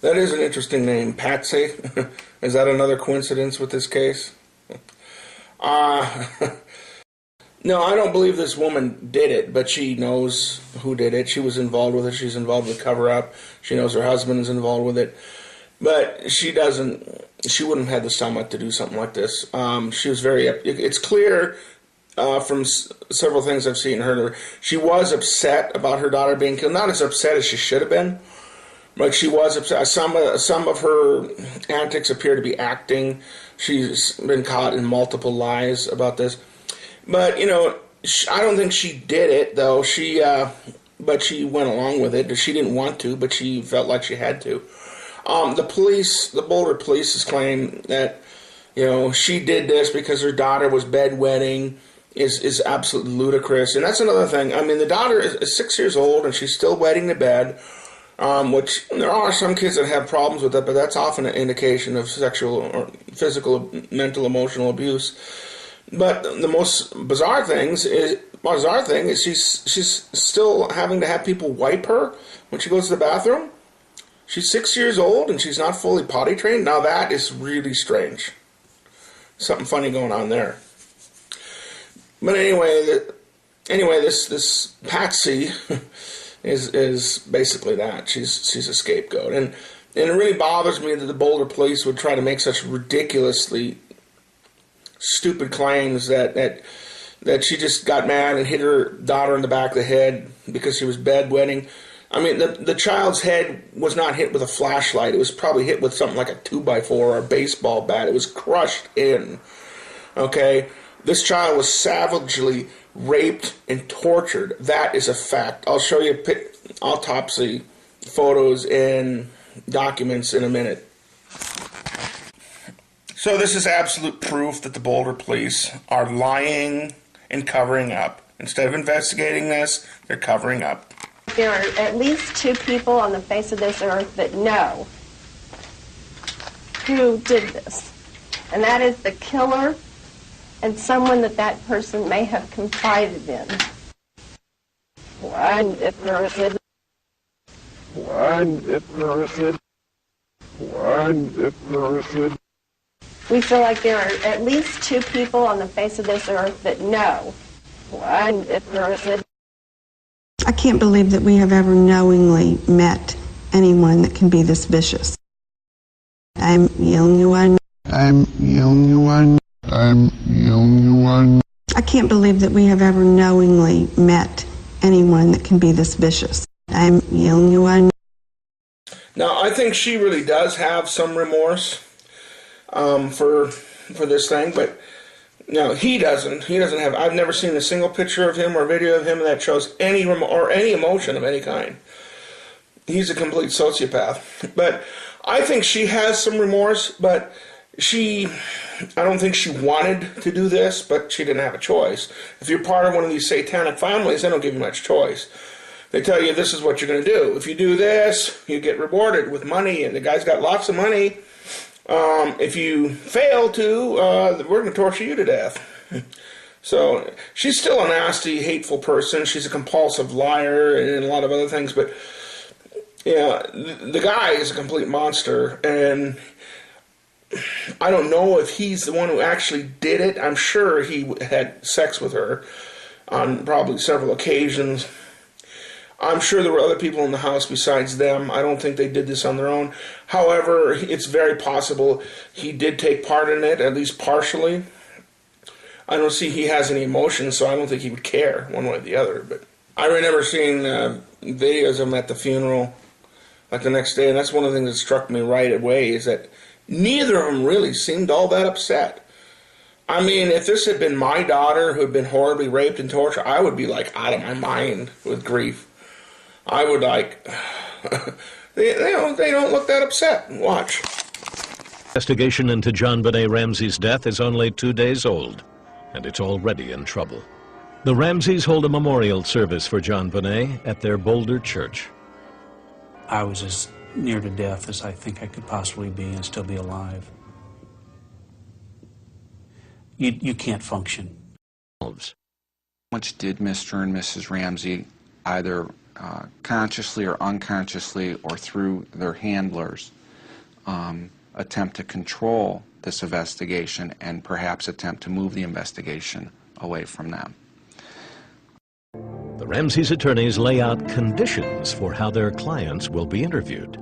That is an interesting name, Patsy. Is that another coincidence with this case? No, I don't believe this woman did it, but she knows who did it. She was involved with it. She's involved with cover-up. She knows her husband is involved with it. But she wouldn't have had the stomach to do something like this. She was it's clear from several things I've seen her, she was upset about her daughter being killed. Not as upset as she should have been, but she was upset. Some of her antics appear to be acting. She's been caught in multiple lies about this. But, you know, I don't think she did it, though. But she went along with it. She didn't want to, but she felt like she had to. The Boulder police has claimed that, you know, she did this because her daughter was bedwetting is absolutely ludicrous. And that's another thing. I mean, the daughter is 6 years old, and she's still wetting the bed, which there are some kids that have problems with it, but that's often an indication of sexual or physical, mental, emotional abuse. But the most bizarre thing is she's still having to have people wipe her when she goes to the bathroom. She's 6 years old and she's not fully potty trained. Now that is really strange. Something funny going on there. But anyway, this Patsy is basically that. She's a scapegoat, and it really bothers me that the Boulder police would try to make such ridiculously stupid claims that she just got mad and hit her daughter in the back of the head because she was bedwetting. I mean, the child's head was not hit with a flashlight. It was probably hit with something like a 2x4 or a baseball bat. It was crushed in. Okay? This child was savagely raped and tortured. That is a fact. I'll show you autopsy photos and documents in a minute. So this is absolute proof that the Boulder police are lying and covering up. Instead of investigating this, they're covering up. There are at least two people on the face of this earth that know who did this. And that is the killer and someone that person may have confided in. We feel like there are at least two people on the face of this earth that know. I can't believe that we have ever knowingly met anyone that can be this vicious. I'm the only one. I'm the only one. I'm the only one. I can't believe that we have ever knowingly met anyone that can be this vicious. I'm the only one. Now, I think she really does have some remorse for this thing, but no, he doesn't. He doesn't have. I've never seen a single picture of him or video of him that shows any any emotion of any kind. He's a complete sociopath. But I think she has some remorse, but I don't think she wanted to do this, but she didn't have a choice. If you're part of one of these satanic families, they don't give you much choice. They tell you this is what you're going to do. If you do this, you get rewarded with money, and the guy's got lots of money. If you fail to, we're going to torture you to death. So she's still a nasty, hateful person. She's a compulsive liar and a lot of other things. But yeah, the guy is a complete monster, and I don't know if he's the one who actually did it. I'm sure he had sex with her on probably several occasions. I'm sure there were other people in the house besides them. I don't think they did this on their own. However, it's very possible he did take part in it, at least partially. I don't see he has any emotion, so I don't think he would care one way or the other. But I remember seeing videos of him at the funeral, like the next day, and that's one of the things that struck me right away, is that neither of them really seemed all that upset. I mean, if this had been my daughter who had been horribly raped and tortured, I would be like out of my mind with grief. I would like, they don't look that upset. Watch. Investigation into JonBenét Ramsey's death is only 2 days old, and it's already in trouble. The Ramseys hold a memorial service for JonBenét at their Boulder church. I was as near to death as I think I could possibly be and still be alive. You can't function. Much did Mr. and Mrs. Ramsey either consciously or unconsciously or through their handlers attempt to control this investigation and perhaps attempt to move the investigation away from them. The Ramsey's attorneys lay out conditions for how their clients will be interviewed.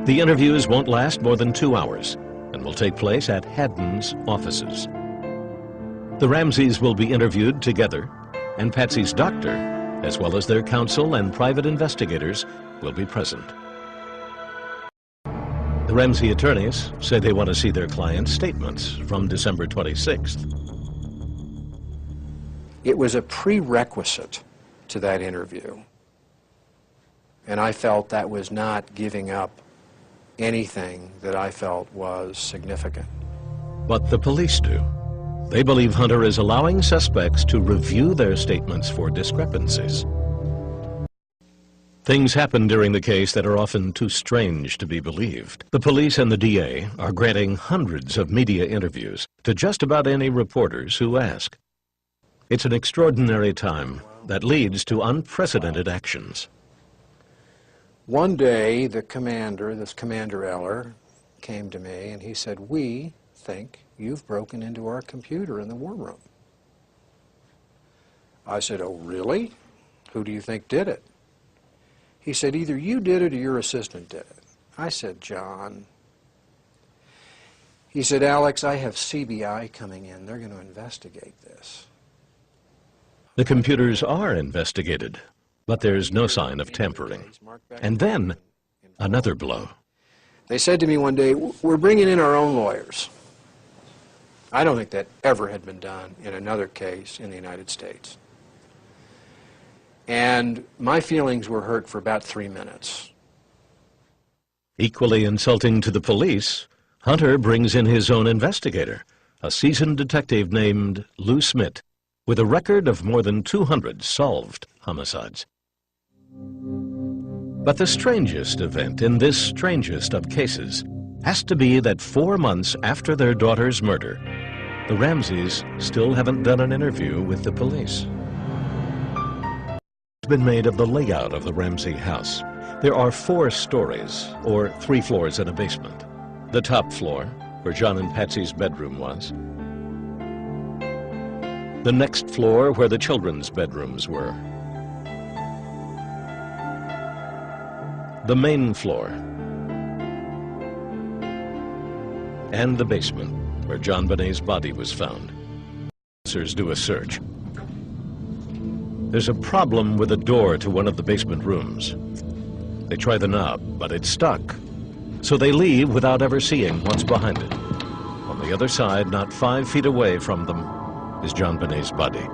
The interviews won't last more than 2 hours and will take place at Haddon's offices. The Ramseys will be interviewed together, and Patsy's doctor, as well as their counsel and private investigators, will be present. The Ramsey attorneys say they want to see their clients' statements from December 26th. It was a prerequisite to that interview, and I felt that was not giving up anything that I felt was significant. But the police do. They believe Hunter is allowing suspects to review their statements for discrepancies. Things happen during the case that are often too strange to be believed. The police and the DA are granting hundreds of media interviews to just about any reporters who ask. It's an extraordinary time that leads to unprecedented actions. One day, this Commander Eller, came to me and he said, "We think you've broken into our computer in the war room." I said, "Oh, really? Who do you think did it?" He said, "Either you did it or your assistant did it." I said, "John." He said, "Alex, I have CBI coming in. They're going to investigate this." The computers are investigated, but there's no sign of tampering. And then, another blow. They said to me one day, "We're bringing in our own lawyers." I don't think that ever had been done in another case in the United States. And my feelings were hurt for about 3 minutes. Equally insulting to the police, Hunter brings in his own investigator, a seasoned detective named Lou Smith, with a record of more than 200 solved homicides. But the strangest event in this strangest of cases has to be that 4 months after their daughter's murder, the Ramseys still haven't done an interview with the police. Been made of the layout of the Ramsey house. There are 4 stories, or 3 floors and a basement. The top floor, where John and Patsy's bedroom was. The next floor, where the children's bedrooms were. The main floor. And the basement, where JonBenét's body was found. Officers do a search. There's a problem with a door to one of the basement rooms. They try the knob, but it's stuck. So they leave without ever seeing what's behind it. On the other side, not 5 feet away from them, is JonBenét's body.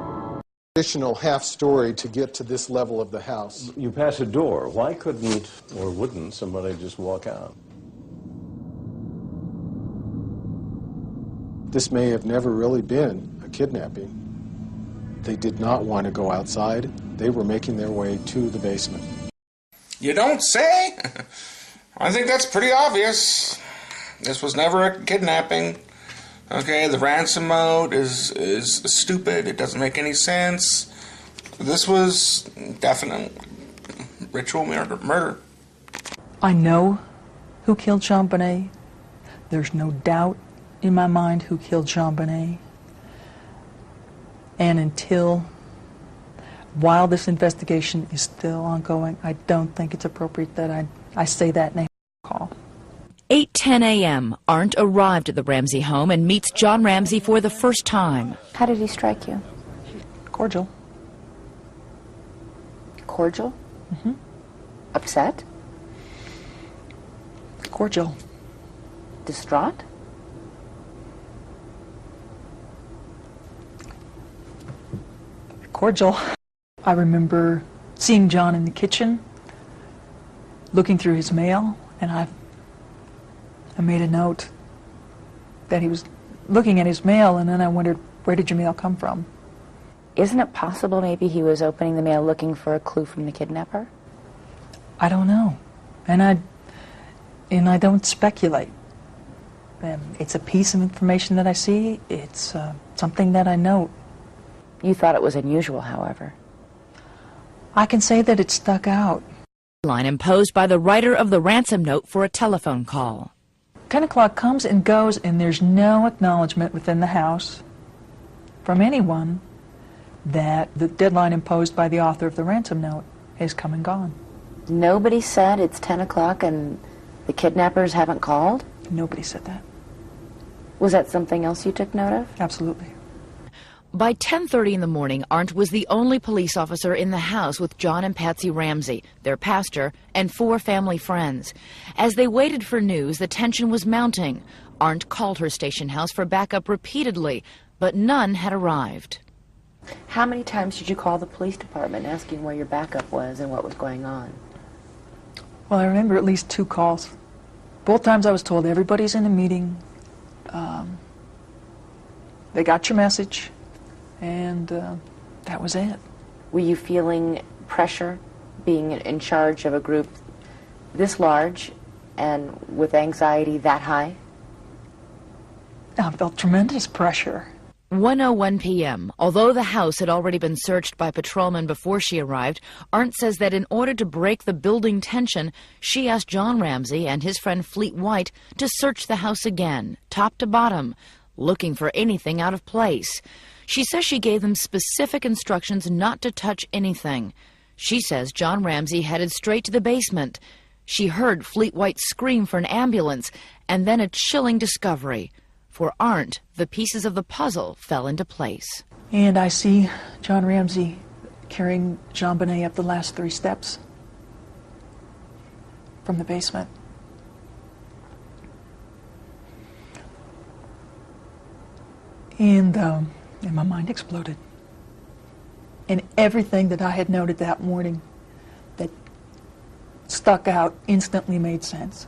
Additional half story to get to this level of the house. You pass a door. Why couldn't or wouldn't somebody just walk out? This may have never really been a kidnapping. They did not want to go outside. They were making their way to the basement. You don't say? I think that's pretty obvious. This was never a kidnapping. Okay, the ransom mode is stupid. It doesn't make any sense. This was definite ritual murder. I know who killed JonBenét. There's no doubt in my mind who killed JonBenét. And while this investigation is still ongoing, I don't think it's appropriate that I say that name call. 8:10 a.m. Arndt arrived at the Ramsey home and meets John Ramsey for the first time. How did he strike you? Cordial. Cordial? Mm-hmm. Upset? Cordial. Distraught? Cordial. I remember seeing John in the kitchen, looking through his mail, and I made a note that he was looking at his mail, and then I wondered, where did your mail come from? Isn't it possible maybe he was opening the mail looking for a clue from the kidnapper? I don't know, and I don't speculate. It's a piece of information that I see. It's something that I note. You thought it was unusual, however. I can say that it stuck out. Line imposed by the writer of the ransom note for a telephone call. 10 o'clock comes and goes, and there's no acknowledgement within the house from anyone that the deadline imposed by the author of the ransom note has come and gone. Nobody said it's 10 o'clock and the kidnappers haven't called? Nobody said that. Was that something else you took note of? Absolutely. By 10:30 in the morning, Arndt was the only police officer in the house with John and Patsy Ramsey, their pastor, and 4 family friends. As they waited for news, the tension was mounting. Arndt called her station house for backup repeatedly, but none had arrived. How many times did you call the police department asking where your backup was and what was going on? Well, I remember at least 2 calls. Both times I was told everybody's in a meeting. They got your message, and that was it. Were you feeling pressure being in charge of a group this large and with anxiety that high? I felt tremendous pressure. 1:01 p.m. Although the house had already been searched by patrolmen before she arrived, Arndt says that in order to break the building tension, she asked John Ramsey and his friend Fleet White to search the house again, top to bottom, looking for anything out of place. She says she gave them specific instructions not to touch anything. She says John Ramsey headed straight to the basement. She heard Fleet White scream for an ambulance, and then a chilling discovery. For Arndt, the pieces of the puzzle fell into place. And I see John Ramsey carrying JonBenét up the last 3 steps from the basement. And my mind exploded. And everything that I had noted that morning that stuck out instantly made sense.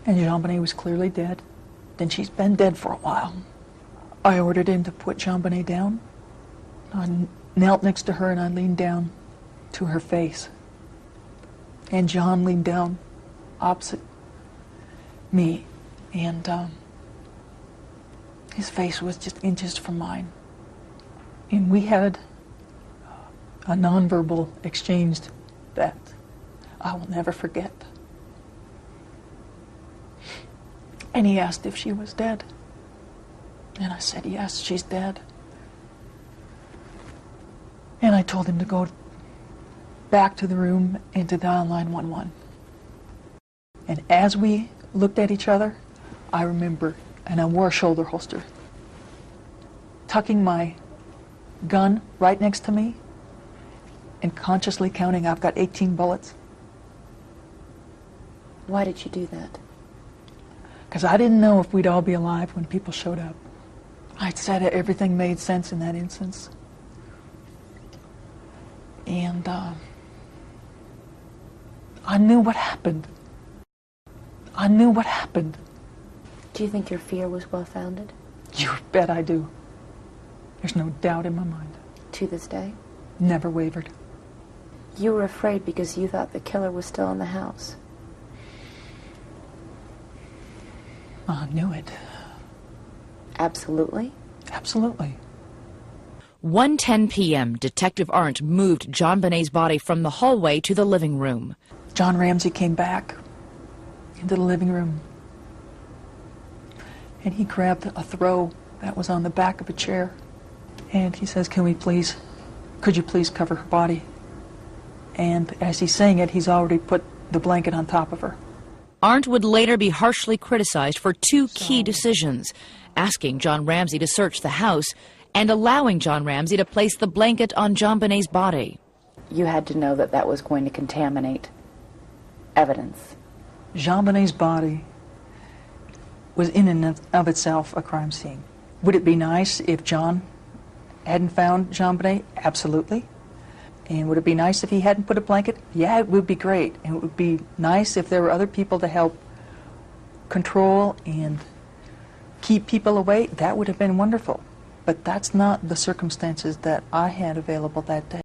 And JonBenét was clearly dead. Then she's been dead for a while. I ordered him to put JonBenét down. I knelt next to her and I leaned down to her face. And John leaned down opposite me. And his face was just inches from mine. And we had a nonverbal exchange that I will never forget. And he asked if she was dead. And I said, yes, she's dead. And I told him to go back to the room and to dial 911. And as we looked at each other, I remember, and I wore a shoulder holster, tucking my gun right next to me and consciously counting, I've got 18 bullets. Why did you do that? Because I didn't know if we'd all be alive when people showed up. I said everything made sense in that instance. And I knew what happened. I knew what happened. Do you think your fear was well-founded? You bet I do. There's no doubt in my mind. To this day? Never wavered. You were afraid because you thought the killer was still in the house. I knew it. Absolutely? Absolutely. 1:10 p.m., Detective Arndt moved JonBenét's body from the hallway to the living room. John Ramsey came back into the living room. And he grabbed a throw that was on the back of a chair. And he says, could you please cover her body? And as he's saying it, he's already put the blanket on top of her. Arndt would later be harshly criticized for 2 key decisions: asking John Ramsey to search the house and allowing John Ramsey to place the blanket on JonBenét's body. You had to know that that was going to contaminate evidence. JonBenét's body was in and of itself a crime scene. Would it be nice if John hadn't found JonBenét? Absolutely. And would it be nice if he hadn't put a blanket? Yeah, it would be great. And it would be nice if there were other people to help control and keep people away. That would have been wonderful. But that's not the circumstances that I had available that day.